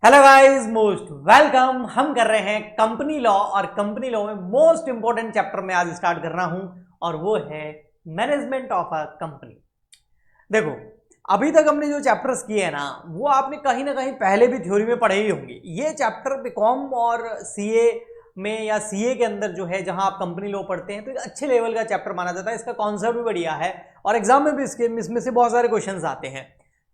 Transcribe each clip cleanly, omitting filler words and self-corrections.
Hello guys, most welcome. हम कर रहे हैं कंपनी लॉ और कंपनी लॉ में मोस्ट इंपॉर्टेंट चैप्टर में आज स्टार्ट कर रहा हूं और वो है मैनेजमेंट ऑफ अ कंपनी। देखो, अभी तक हमने जो चैप्टर्स किए हैं ना, वो आपने कहीं ना कहीं पहले भी थ्योरी में पढ़े ही होंगे। ये चैप्टर बीकॉम और सीए में या सीए के अंदर जो है, जहां आप कंपनी लॉ पढ़ते हैं, तो एक अच्छे लेवल का चैप्टर माना जाता है। इसका कॉन्सेप्ट भी बढ़िया है और एग्जाम में भी इसमें से बहुत सारे क्वेश्चन आते हैं।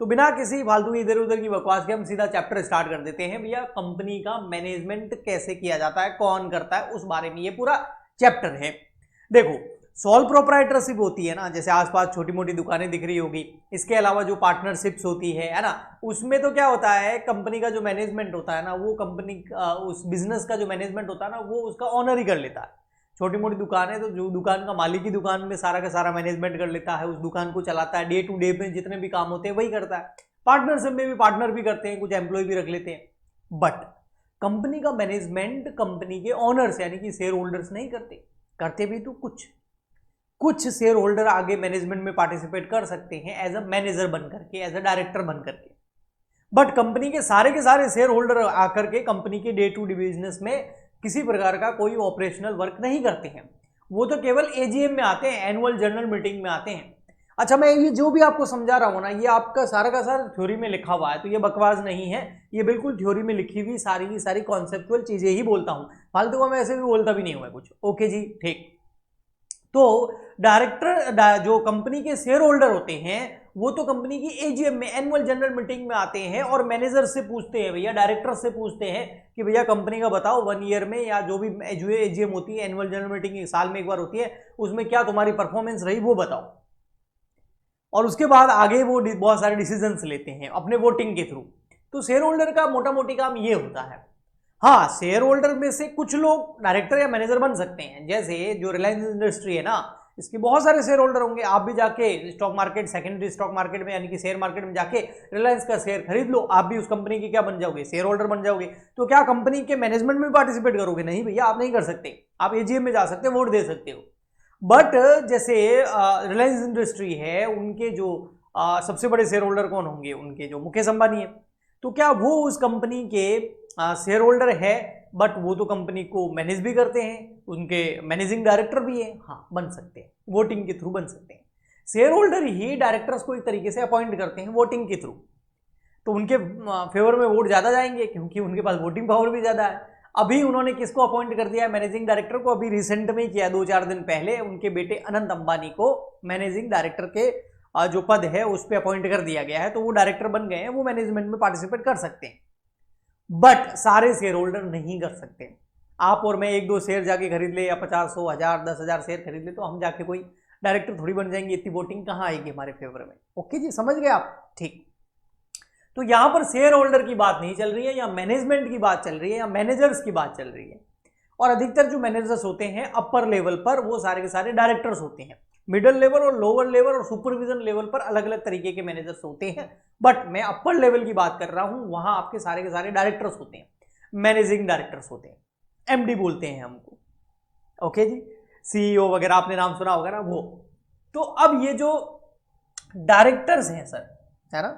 तो बिना किसी फालतू की इधर उधर की बकवास के हम सीधा चैप्टर स्टार्ट कर देते हैं। भैया, कंपनी का मैनेजमेंट कैसे किया जाता है, कौन करता है, उस बारे में ये पूरा चैप्टर है। देखो, सोल प्रोप्राइटरशिप होती है ना, जैसे आसपास छोटी मोटी दुकानें दिख रही होगी, इसके अलावा जो पार्टनरशिप्स होती है ना, उसमें तो क्या होता है, कंपनी का जो मैनेजमेंट होता है ना, वो कंपनी उस बिजनेस का जो मैनेजमेंट होता है ना, वो उसका ऑनर ही कर लेता है। छोटी मोटी दुकान है तो जो दुकान का मालिक ही दुकान में सारा का सारा मैनेजमेंट कर लेता है, उस दुकान को चलाता है, डे टू डे में जितने भी काम होते हैं वही करता है। पार्टनरशिप में भी पार्टनर भी करते हैं, कुछ एम्प्लॉय भी रख लेते हैं। बट कंपनी का मैनेजमेंट कंपनी के ओनर्स यानी कि शेयर होल्डर्स नहीं करते। करते भी तो कुछ शेयर होल्डर आगे मैनेजमेंट में पार्टिसिपेट कर सकते हैं एज अ मैनेजर बन करके, एज अ डायरेक्टर बन करके। बट कंपनी के सारे शेयर होल्डर आकर के कंपनी के डे टू डे बिजनेस में किसी प्रकार का कोई ऑपरेशनल वर्क नहीं करते हैं। वो तो केवल एजीएम में आते हैं, एनुअल जनरल मीटिंग में आते हैं। अच्छा, मैं ये जो भी आपको समझा रहा हूं ना, ये आपका सारा का सारा थ्योरी में लिखा हुआ है, तो ये बकवास नहीं है। ये बिल्कुल थ्योरी में लिखी हुई सारी की सारी कॉन्सेप्चुअल चीजें ही बोलता हूं। फालतू का मैं ऐसे भी बोलता भी नहीं हूं मैं कुछ। ओके जी, ठीक। तो डायरेक्टर जो कंपनी के शेयर होल्डर होते हैं, वो तो कंपनी की एजीएम में, एनुअल जनरल मीटिंग में आते हैं और मैनेजर से पूछते हैं, भैया डायरेक्टर से पूछते हैं कि भैया कंपनी का बताओ, 1 ईयर में या जो भी एजीएम होती है, एनुअल जनरल मीटिंग साल में एक बार होती है, उसमें क्या तुम्हारी परफॉर्मेंस रही वो बताओ। और उसके बाद आगे वो बहुत सारे डिसीजंस लेते हैं अपने वोटिंग के थ्रू। तो शेयर होल्डर का मोटा मोटी काम ये होता है। हाँ, शेयर होल्डर में से कुछ लोग डायरेक्टर या मैनेजर बन सकते हैं। जैसे जो रिलायंस इंडस्ट्री है ना, इसके बहुत सारे शेयर होल्डर होंगे। आप भी जाके stock market, secondary stock market में यानी कि शेयर मार्केट में जाके रिलायंस का शेयर खरीद लो, आप भी उस कंपनी के क्या बन जाओगे, शेयर होल्डर बन जाओगे। तो क्या कंपनी के मैनेजमेंट में पार्टिसिपेट करोगे? नहीं भैया, आप नहीं कर सकते। आप एजीएम में जा सकते हो, वोट दे सकते हो। बट जैसे रिलायंस इंडस्ट्री है, उनके जो सबसे बड़े शेयर होल्डर कौन होंगे? उनके जो मुकेश अंबानी है। तो क्या वो उस कंपनी के शेयर होल्डर है, बट वो तो कंपनी को मैनेज भी करते हैं, उनके मैनेजिंग डायरेक्टर भी है? हाँ, बन सकते हैं, वोटिंग के थ्रू बन सकते हैं। शेयर होल्डर ही डायरेक्टर्स को एक तरीके से अपॉइंट करते हैं वोटिंग के थ्रू। तो उनके फेवर में वोट ज्यादा जाएंगे क्योंकि उनके पास वोटिंग पावर भी ज्यादा है। अभी उन्होंने किसको अपॉइंट कर दिया है मैनेजिंग डायरेक्टर को? अभी रिसेंट में ही किया, 2-4 दिन पहले उनके बेटे अनंत अंबानी को मैनेजिंग डायरेक्टर के जो पद है उस पर अपॉइंट कर दिया गया है। तो वो डायरेक्टर बन गए हैं, वो मैनेजमेंट में पार्टिसिपेट कर सकते हैं। बट सारे शेयर होल्डर नहीं कर सकते। आप और मैं एक दो शेयर जाके खरीद ले, या 50, 100, 1000, 10,000 शेयर खरीद ले, तो हम जाके कोई डायरेक्टर थोड़ी बन जाएंगे? इतनी वोटिंग कहाँ आएगी हमारे फेवर में? ओके जी, समझ गए आप? ठीक। तो यहां पर शेयर होल्डर की बात नहीं चल रही है, या मैनेजमेंट की बात चल रही है, या मैनेजर्स की बात चल रही है। और अधिकतर जो मैनेजर्स होते हैं अपर लेवल पर, वो सारे के सारे डायरेक्टर्स होते हैं। मिडिल लेवल और लोअर लेवल और सुपरविजन लेवल पर अलग अलग तरीके के मैनेजर्स होते हैं। बट मैं अपर लेवल की बात कर रहा हूं, वहां आपके सारे के सारे डायरेक्टर्स होते हैं, मैनेजिंग डायरेक्टर्स होते हैं, एमडी बोलते हैं हमको। ओके जी, सीईओ वगैरह आपने नाम सुना होगा ना, वो। तो अब ये जो डायरेक्टर्स हैं सर, है ना,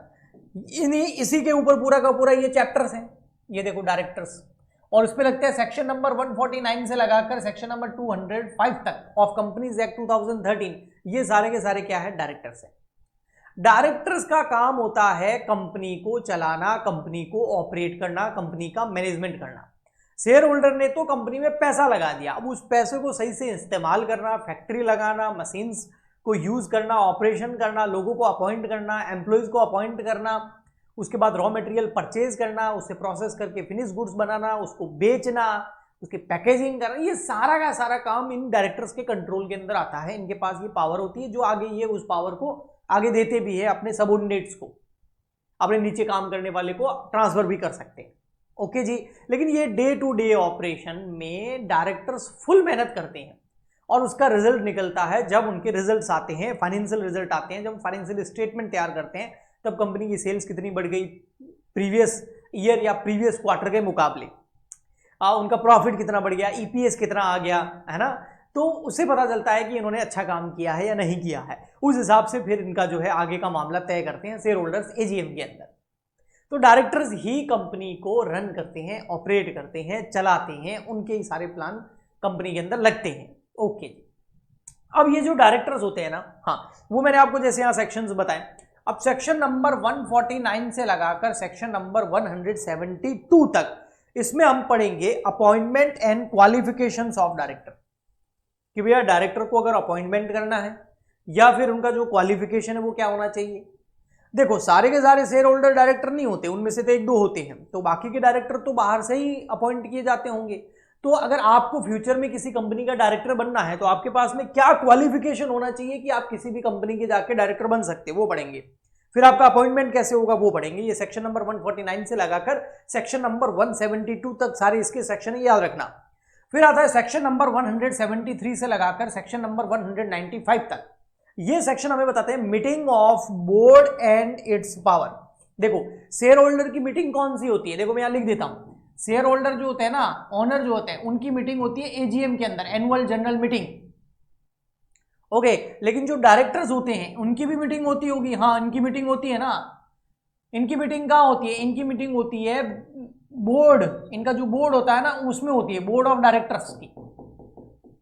इसी के ऊपर पूरा का पूरा ये चैप्टर्स हैं। ये देखो डायरेक्टर्स, और इस पे लगते हैं सेक्शन नंबर 149 से लगाकर सेक्शन नंबर 205 तक ऑफ कंपनीज एक्ट 2013। ये सारे के सारे क्या है? डायरेक्टर्स हैं। डायरेक्टर्स का काम होता है कंपनी को चलाना, कंपनी को ऑपरेट करना, कंपनी का मैनेजमेंट करना। शेयर होल्डर ने तो कंपनी में पैसा लगा दिया, अब उस पैसे को सही से इस्तेमाल करना, फैक्ट्री लगाना, मशीन्स को यूज करना, ऑपरेशन करना, लोगों को अपॉइंट करना, एम्प्लॉयज को अपॉइंट करना, उसके बाद रॉ मटेरियल परचेज करना, उसे प्रोसेस करके फिनिश गुड्स बनाना, उसको बेचना, उसकी पैकेजिंग करना, ये सारा का सारा काम इन डायरेक्टर्स के कंट्रोल के अंदर आता है। इनके पास ये पावर होती है, जो आगे ये उस पावर को आगे देते भी है अपने सबऑर्डिनेट्स को, अपने नीचे काम करने वाले को ट्रांसफर भी कर सकते हैं। ओके जी, लेकिन ये डे टू डे ऑपरेशन में डायरेक्टर्स फुल मेहनत करते हैं और उसका रिजल्ट निकलता है जब उनके रिजल्ट्स आते हैं, फाइनेंशियल रिजल्ट आते हैं, जब फाइनेंशियल स्टेटमेंट तैयार करते हैं, तब कंपनी की सेल्स कितनी बढ़ गई प्रीवियस ईयर या प्रीवियस क्वार्टर के मुकाबले, उनका प्रॉफिट कितना बढ़ गया, ईपीएस कितना आ गया, है ना। तो उससे पता चलता है कि इन्होंने अच्छा काम किया है या नहीं किया है। उस हिसाब से फिर इनका जो है आगे का मामला तय करते हैं शेयर होल्डर्स एजीएम के अंदर। तो डायरेक्टर्स ही कंपनी को रन करते हैं, ऑपरेट करते हैं, चलाते हैं, उनके ही सारे प्लान कंपनी के अंदर लगते हैं। ओके, अब ये जो डायरेक्टर्स होते हैं ना, हाँ, वो मैंने आपको जैसे यहाँ सेक्शंस बताए। अब सेक्शन नंबर 149 से लगाकर सेक्शन नंबर 172 तक, इसमें हम पढ़ेंगे appointment and qualifications of director, कि भैया डायरेक्टर को अगर अपॉइंटमेंट करना है या फिर उनका जो क्वालिफिकेशन है वो क्या होना चाहिए। देखो, सारे के सारे शेयर होल्डर डायरेक्टर नहीं होते, उनमें से तो एक दो होते हैं, तो बाकी के डायरेक्टर तो बाहर से ही अपॉइंट किए जाते होंगे। तो अगर आपको फ्यूचर में किसी कंपनी का डायरेक्टर बनना है तो आपके पास में क्या क्वालिफिकेशन होना चाहिए कि आप किसी भी कंपनी के जाके डायरेक्टर बन सकते, वो पढ़ेंगे। फिर आपका अपॉइंटमेंट कैसे होगा वो पढ़ेंगे। ये सेक्शन नंबर 149 से लगाकर सेक्शन नंबर 172 तक सारे इसके सेक्शन है, याद रखना। फिर आता है सेक्शन नंबर 173 से लगाकर सेक्शन नंबर 195 तक। ये सेक्शन हमें बताते हैं meeting of board and it's power. देखो, शेयर होल्डर की मीटिंग कौन सी होती है, देखो मैं यहां लिख देता हूं। शेयर होल्डर जो होते हैं ना, ओनर जो होते हैं, उनकी मीटिंग होती है एजीएम के अंदर, एनुअल जनरल मीटिंग। ओके, लेकिन जो डायरेक्टर्स होते हैं उनकी भी मीटिंग होती होगी। हाँ, इनकी मीटिंग होती है ना। इनकी मीटिंग कहाँ होती है, इनकी मीटिंग होती है बोर्ड, इनका जो बोर्ड होता है ना उसमें होती है, बोर्ड ऑफ डायरेक्टर्स की,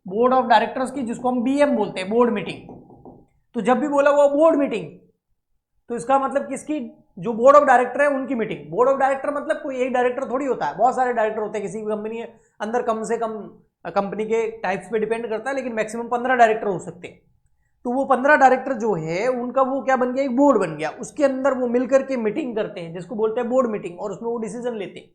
बोर्ड ऑफ डायरेक्टर्स की, जिसको हम बीएम बोलते हैं, बोर्ड मीटिंग। तो जब भी बोला हुआ बोर्ड मीटिंग, तो इसका मतलब किसकी, जो बोर्ड ऑफ डायरेक्टर है उनकी मीटिंग। बोर्ड ऑफ डायरेक्टर मतलब कोई एक डायरेक्टर थोड़ी होता है, बहुत सारे डायरेक्टर होते हैं किसी भी कंपनी के अंदर, कम से कम कंपनी के टाइप्स पे डिपेंड करता है, लेकिन मैक्सिमम 15 डायरेक्टर हो सकते हैं। तो वो 15 डायरेक्टर जो है उनका वो क्या बन गया, एक बोर्ड बन गया। उसके अंदर वो मिलकर के मीटिंग करते हैं, जिसको बोलते हैं बोर्ड मीटिंग, और उसमें वो डिसीजन लेते हैं।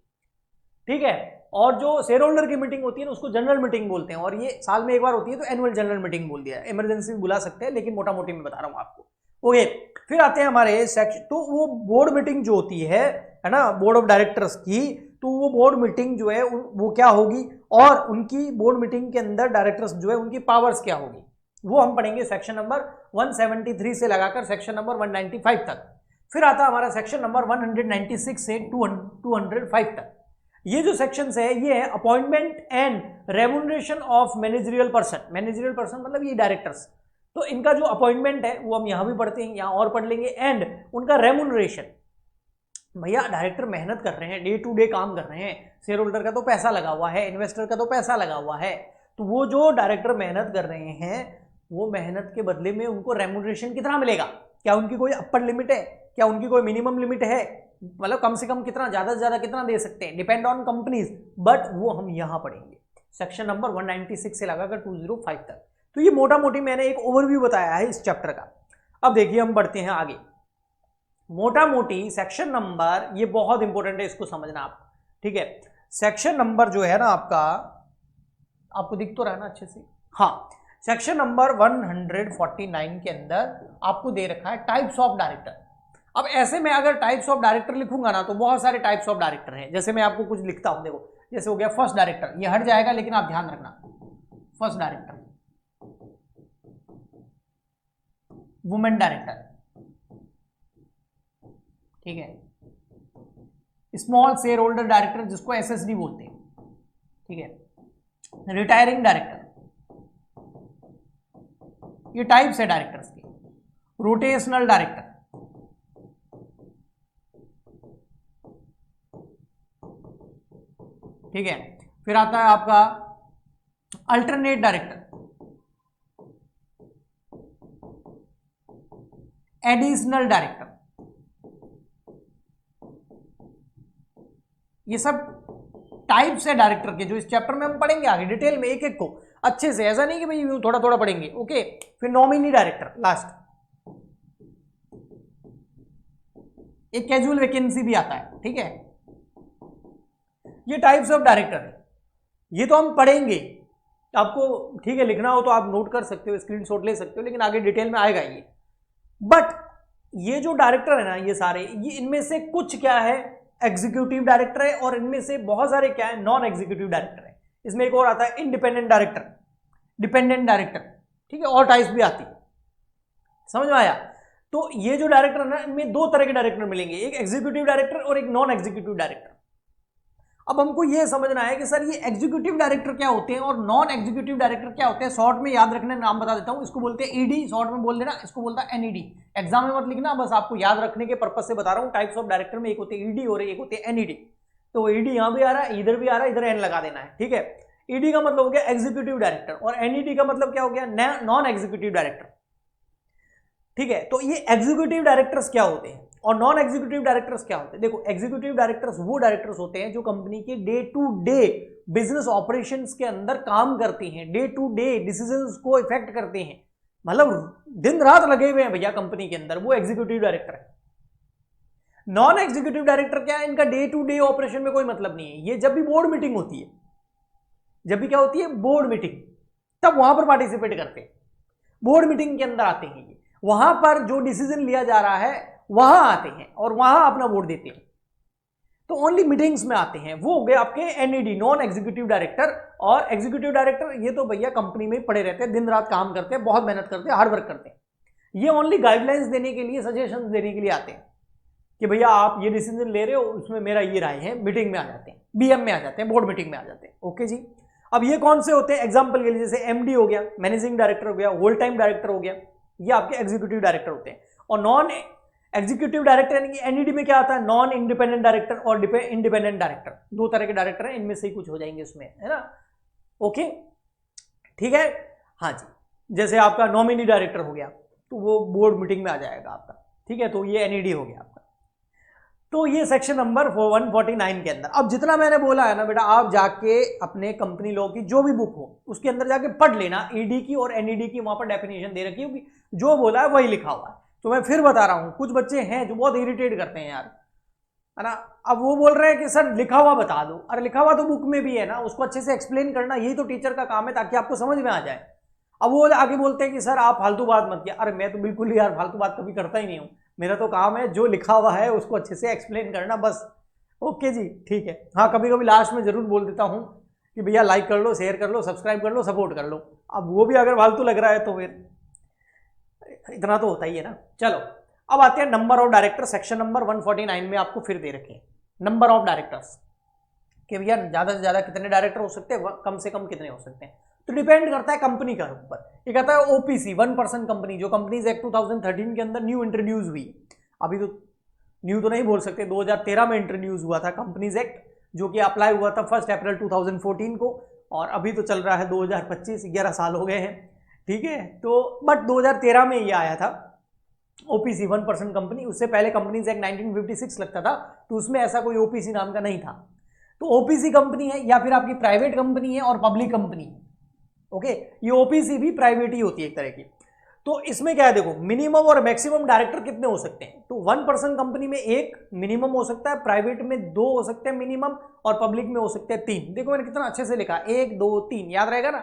ठीक है, और जो शेयर होल्डर की मीटिंग होती है ना उसको जनरल मीटिंग बोलते हैं, और ये साल में एक बार होती है, तो एनुअल जनरल मीटिंग बोल दिया है। इमरजेंसी भी बुला सकते हैं, लेकिन मोटा मोटी मैं बता रहा हूं आपको। ओके, फिर आते हैं हमारे सेक्शन। तो वो बोर्ड मीटिंग जो होती है ना, बोर्ड ऑफ डायरेक्टर्स की, तो वो बोर्ड मीटिंग जो है वो क्या होगी, और उनकी बोर्ड मीटिंग के अंदर डायरेक्टर्स जो है उनकी पावर्स क्या होगी, वो हम पढ़ेंगे सेक्शन नंबर 173 से लगाकर सेक्शन नंबर 195 तक। फिर आता हमारा सेक्शन नंबर 196 से 205 तक। ये जो सेक्शंस है ये है appointment and remuneration of managerial person. Managerial person मतलब ये डायरेक्टर्स। तो इनका जो अपॉइंटमेंट है वो हम यहां भी पढ़ते हैं, यहां और पढ़ लेंगे। एंड उनका रेम्यूनरेशन, भैया डायरेक्टर मेहनत कर रहे हैं, डे टू डे काम कर रहे हैं, शेयर होल्डर का तो पैसा लगा हुआ है, इन्वेस्टर का तो पैसा लगा हुआ है, तो वो जो डायरेक्टर मेहनत कर रहे हैं वो मेहनत के बदले में उनको रेम्यूनरेशन कितना मिलेगा, क्या उनकी कोई अपर लिमिट है, क्या उनकी कोई मिनिमम लिमिट है, मतलब कम से कम कितना, ज्यादा से ज्यादा कितना दे सकते हैं, डिपेंड ऑन कंपनीज, बट वो हम यहां पढ़ेंगे सेक्शन नंबर 196 से लगाकर 205 तक। तो ये मोटा मोटी मैंने एक ओवरव्यू बताया है इस चैप्टर का। अब देखिए हम बढ़ते हैं आगे। मोटा मोटी सेक्शन नंबर, ये बहुत इंपॉर्टेंट है, इसको समझना आप, ठीक है। सेक्शन नंबर जो है ना आपका, आपको दिख तो रहा है ना अच्छे से, हाँ। सेक्शन नंबर 149 के अंदर आपको दे रखा है टाइप्स ऑफ डायरेक्टर। अब ऐसे में अगर टाइप्स ऑफ डायरेक्टर लिखूंगा ना तो बहुत सारे टाइप्स ऑफ डायरेक्टर हैं। जैसे मैं आपको कुछ लिखता हूं, देखो जैसे हो गया फर्स्ट डायरेक्टर, ये हट जाएगा लेकिन आप ध्यान रखना, फर्स्ट डायरेक्टर, वुमेन डायरेक्टर, ठीक है, स्मॉल शेयर होल्डर डायरेक्टर जिसको एसएसडी बोलते हैं, ठीक है, रिटायरिंग डायरेक्टर, ये टाइप्स है डायरेक्टर्स के, रोटेशनल डायरेक्टर, ठीक है, फिर आता है आपका अल्टरनेट डायरेक्टर, एडिशनल डायरेक्टर, ये सब टाइप्स है डायरेक्टर के, जो इस चैप्टर में हम पढ़ेंगे आगे डिटेल में एक एक को अच्छे से, ऐसा नहीं कि भाई थोड़ा थोड़ा पढ़ेंगे। ओके, फिर नॉमिनी डायरेक्टर लास्ट, एक कैजुअल वैकेंसी भी आता है, ठीक है। ये टाइप्स ऑफ डायरेक्टर है, ये तो हम पढ़ेंगे, आपको ठीक है लिखना हो तो आप नोट कर सकते हो, स्क्रीनशॉट ले सकते हो, लेकिन आगे डिटेल में आएगा ये। बट ये जो डायरेक्टर है ना, ये सारे, ये इनमें से कुछ क्या है एग्जीक्यूटिव डायरेक्टर है, और इनमें से बहुत सारे क्या है नॉन एग्जीक्यूटिव डायरेक्टर है। इसमें एक और आता है इंडिपेंडेंट डायरेक्टर, डिपेंडेंट डायरेक्टर, ठीक है, और टाइप्स भी आती है, समझ में आया। तो ये जो डायरेक्टर है ना, इनमें दो तरह के डायरेक्टर मिलेंगे, एक एग्जीक्यूटिव डायरेक्टर और एक नॉन एग्जीक्यूटिव डायरेक्टर। अब हमको ये समझना है कि सर ये एग्जीक्यूटिव डायरेक्टर क्या होते हैं और नॉन एग्जीक्यूटिव डायरेक्टर क्या होते हैं। शॉर्ट में याद रखने नाम बता देता हूं, इसको बोलते हैं ईडी, शॉर्ट में बोल देना, इसको बोलता है एनईडी। एग्जाम में मत लिखना, बस आपको याद रखने के पर्पज से बता रहा हूं। टाइप्स ऑफ डायरेक्टर में एक होते हैं ईडी और एक होते हैं एनईडी। तो ईडी यहां भी आ रहा है, इधर भी आ रहा है, इधर एन लगा देना है, ठीक है। ईडी का मतलब हो गया एग्जीक्यूटिव डायरेक्टर और एनईडी का मतलब क्या हो गया, नॉन एग्जीक्यूटिव डायरेक्टर, ठीक है। तो ये एग्जीक्यूटिव डायरेक्टर्स क्या होते हैं और नॉन एग्जीक्यूटिव डायरेक्टर्स क्या होते हैं। देखो, एग्जीक्यूटिव डायरेक्टर्स वो डायरेक्टर्स होते हैं जो कंपनी के day to day business operations के अंदर काम करते हैं, डे टू डे डिसीजंस को इफेक्ट करते हैं, मतलब दिन रात लगे हुए हैं भैया कंपनी के अंदर, वो एग्जीक्यूटिव डायरेक्टर है। नॉन एग्जीक्यूटिव डायरेक्टर क्या है, इनका डे टू डे ऑपरेशन में कोई मतलब नहीं है। ये जब भी बोर्ड मीटिंग होती है, जब भी क्या होती है बोर्ड मीटिंग, तब वहां पर पार्टिसिपेट करते हैं, बोर्ड मीटिंग के अंदर आते हैं, ये वहां पर जो डिसीजन लिया जा रहा है वहां आते हैं और वहां अपना वोट देते हैं। तो ओनली मीटिंग्स में आते हैं, वो हो गए आपके एनईडी, नॉन एग्जीक्यूटिव डायरेक्टर। और एग्जीक्यूटिव डायरेक्टर ये तो भैया कंपनी में पड़े रहते हैं, दिन रात काम करते हैं, बहुत मेहनत करते हैं, हार्ड वर्क करते हैं। ये ओनली गाइडलाइंस देने के लिए, सजेशंस देने के लिए आते हैं कि भैया आप ये डिसीजन ले रहे हो, उसमें मेरा ये राय है, मीटिंग में आ जाते हैं, बीएम में आ जाते हैं, बोर्ड मीटिंग में आ जाते हैं। ओके जी। अब ये कौन से होते हैं, एग्जाम्पल के लिए जैसे एमडी हो गया, मैनेजिंग डायरेक्टर हो गया, होल टाइम डायरेक्टर हो गया, ये आपके एग्जीक्यूटिव डायरेक्टर होते हैं। और नॉन एग्जीक्यूटिव डायरेक्टर यानी कि एनईडी में क्या आता है, नॉन इंडिपेंडेंट डायरेक्टर और इंडिपेंडेंट डायरेक्टर, दो तरह के डायरेक्टर हैं, इनमें से ही कुछ हो जाएंगे उसमें, है ना। ओके, ठीक है। हाँ जी, जैसे आपका नॉमिनी डायरेक्टर हो गया तो वो बोर्ड मीटिंग में आ जाएगा आपका, ठीक है। तो ये एनईडी हो गया आपका। तो ये सेक्शन नंबर 149 के अंदर। अब जितना मैंने बोला है ना बेटा, आप जाके अपने कंपनी लॉ की जो भी बुक हो उसके अंदर जाके पढ़ लेना, ईडी की और एनईडी की वहां पर डेफिनेशन दे रखी होगी, जो बोला है वही लिखा हुआ है। तो मैं फिर बता रहा हूं, कुछ बच्चे हैं जो बहुत इरिटेट करते हैं यार, है ना। अब वो बोल रहे हैं कि सर लिखा हुआ बता दो, अरे लिखा हुआ तो बुक में भी है ना, उसको अच्छे से एक्सप्लेन करना, यही तो टीचर का काम है, ताकि आपको समझ में आ जाए। अब वो आगे बोलते हैं कि सर आप फालतू बात मत किया, अरे मैं तो बिल्कुल ही यार फालतू बात कभी करता ही नहीं हूं, मेरा तो काम है जो लिखा हुआ है उसको अच्छे से एक्सप्लेन करना, बस। ओके जी, ठीक है। हाँ, कभी कभी लास्ट में जरूर बोल देता हूं कि भैया लाइक कर लो, शेयर कर लो, सब्सक्राइब कर लो, सपोर्ट कर लो। अब वो भी अगर फालतू लग रहा है तो फिर इतना तो होता ही है ना। चलो, अब आते हैं number of director. Section number 149 में आपको फिर दे रखे हैं नंबर ऑफ डायरेक्टर्स, कि भैया ज्यादा से ज्यादा कितने डायरेक्टर हो सकते हैं, कम से कम कितने हो सकते हैं। तो डिपेंड करता है कंपनी के ऊपर। ये कहता है ओपीसी, 1% कंपनी, जो कंपनीज एक्ट 2013 के अंदर न्यू इंट्रोड्यूस हुई, अभी तो न्यू तो नहीं बोल सकते, 2013 में इंट्रोड्यूस हुआ था कंपनीज एक्ट, जो कि अप्लाई हुआ था 1 अप्रैल 2014 को, और अभी तो चल रहा है 2025, 11 साल हो गए हैं, ठीक है। तो बट 2013 में ये आया था ओपीसी, 1% कंपनी। उससे पहले कंपनीज एक्ट 1956 लगता था, तो उसमें ऐसा कोई ओपीसी नाम का नहीं था। तो ओपीसी कंपनी है या फिर आपकी प्राइवेट कंपनी है और पब्लिक कंपनी, ओके। ये ओपीसी भी प्राइवेट ही होती है एक तरह की। तो इसमें क्या है, देखो मिनिमम और मैक्सिमम डायरेक्टर कितने हो सकते हैं। तो 1% कंपनी में 1 मिनिमम हो सकता है, प्राइवेट में 2 हो सकते हैं मिनिमम, और पब्लिक में हो सकते हैं 3। देखो मैंने कितना अच्छे से लिखा, 1 2 3, याद रहेगा ना।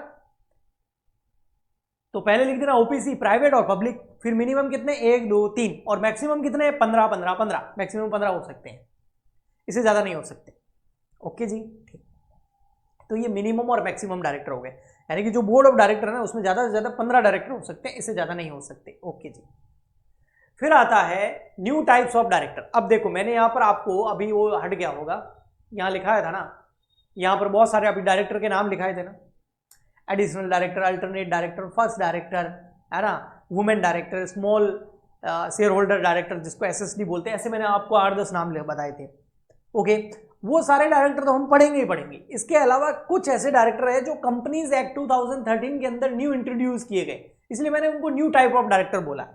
तो पहले लिख देना ओपीसी, प्राइवेट और पब्लिक, फिर मिनिमम कितने 1 2 3, और मैक्सिमम कितने 15 15 15, मैक्सिमम 15 हो सकते हैं, इससे ज्यादा नहीं हो सकते। ओके जी, ठीक। तो ये मिनिमम और मैक्सिमम डायरेक्टर हो गए, यानी कि जो बोर्ड ऑफ डायरेक्टर है ना उसमें ज्यादा से ज्यादा 15 डायरेक्टर हो सकते हैं, इससे ज्यादा नहीं हो सकते। ओके जी। फिर आता है न्यू टाइप्स ऑफ डायरेक्टर। अब देखो मैंने यहां पर आपको, अभी वो हट गया होगा, यहां लिखाया था ना, यहां पर बहुत सारे अभी डायरेक्टर के नाम लिखाए थे ना, additional director, alternate director, first director, है ना, women director, small share holder director जिसको एसएसडी बोलते हैं, ऐसे मैंने आपको 8-10 नाम बताए थे। ओके, वो सारे डायरेक्टर तो हम पढ़ेंगे ही पढ़ेंगे। इसके अलावा कुछ ऐसे डायरेक्टर है जो कंपनीज एक्ट 2013 के अंदर न्यू इंट्रोड्यूस किए गए, इसलिए मैंने उनको न्यू टाइप ऑफ डायरेक्टर बोला।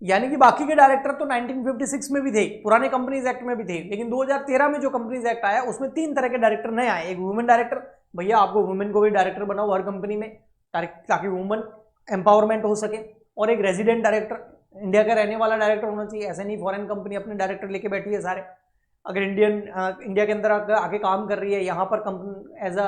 यानी कि बाकी के डायरेक्टर तो 1956 में भी थे, पुराने कंपनीज एक्ट में भी थे, लेकिन 2013 में जो कंपनीज एक्ट आया उसमें 3 तरह के डायरेक्टर नए आए। एक वुमेन डायरेक्टर, भैया आपको वुमेन को भी डायरेक्टर बनाओ हर कंपनी में, ताकि वुमेन एम्पावरमेंट हो सके। और एक रेजिडेंट डायरेक्टर, इंडिया का रहने वाला डायरेक्टर होना चाहिए, ऐसे नहीं फॉरेन कंपनी अपने डायरेक्टर लेके बैठी है सारे। अगर इंडिया के अंदर आके काम कर रही है, यहाँ पर कंपनी एज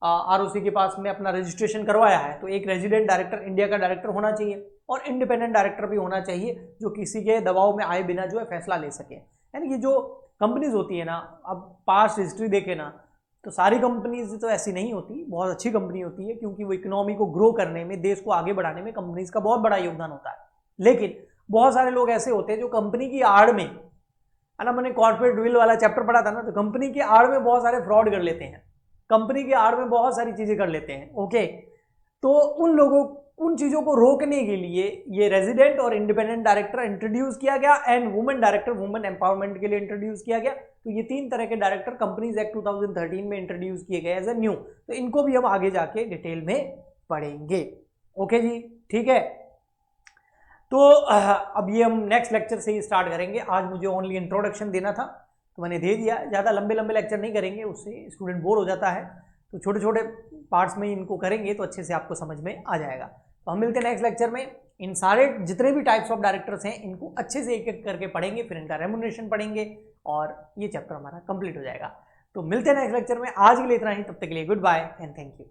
आरओसी के पास में अपना रजिस्ट्रेशन करवाया है, तो एक रेजिडेंट डायरेक्टर इंडिया का डायरेक्टर होना चाहिए, और इंडिपेंडेंट डायरेक्टर भी होना चाहिए जो किसी के दबाव में आए बिना जो है फैसला ले सके। यानी कि जो कंपनीज होती है ना, अब पास्ट हिस्ट्री देखे ना तो सारी कंपनीज तो ऐसी नहीं होती, बहुत अच्छी कंपनी होती है, क्योंकि वो इकोनॉमी को ग्रो करने में, देश को आगे बढ़ाने में कंपनीज का बहुत बड़ा योगदान होता है। लेकिन बहुत सारे लोग ऐसे होते हैं जो कंपनी की आड़ में है ना, मैंने कॉर्पोरेट विल वाला चैप्टर पढ़ा था ना, तो कंपनी के आड़ में बहुत सारे फ्रॉड कर लेते हैं, कंपनी के आड़ में बहुत सारी चीजें कर लेते हैं। ओके, तो उन चीजों को रोकने के लिए ये रेजिडेंट और इंडिपेंडेंट डायरेक्टर इंट्रोड्यूस किया गया, and women director women empowerment के लिए इंट्रोड्यूस किया गया। तो ये 3 तरह के डायरेक्टर कंपनीज एक्ट 2013 में इंट्रोड्यूस किए गए एज ए न्यू। तो इनको भी हम आगे जाके डिटेल में पढ़ेंगे। ओके जी, ठीक है। तो अब ये हम नेक्स्ट लेक्चर से ही स्टार्ट करेंगे। आज मुझे ओनली इंट्रोडक्शन देना था तो मैंने दे दिया। ज़्यादा लंबे लंबे लेक्चर नहीं करेंगे, उससे स्टूडेंट बोर हो जाता है। तो छोटे छोटे पार्ट्स में इनको करेंगे तो अच्छे से आपको समझ में आ जाएगा। तो हम मिलते हैं नेक्स्ट लेक्चर में। इन सारे जितने भी टाइप्स ऑफ डायरेक्टर्स हैं इनको अच्छे से एक एक करके पढ़ेंगे, फिर इनका रेम्युनरेशन पढ़ेंगे और ये चैप्टर हमारा कंप्लीट हो जाएगा। तो मिलते हैं नेक्स्ट लेक्चर में। आज के लिए इतना ही, तब तक के लिए goodbye and thank you.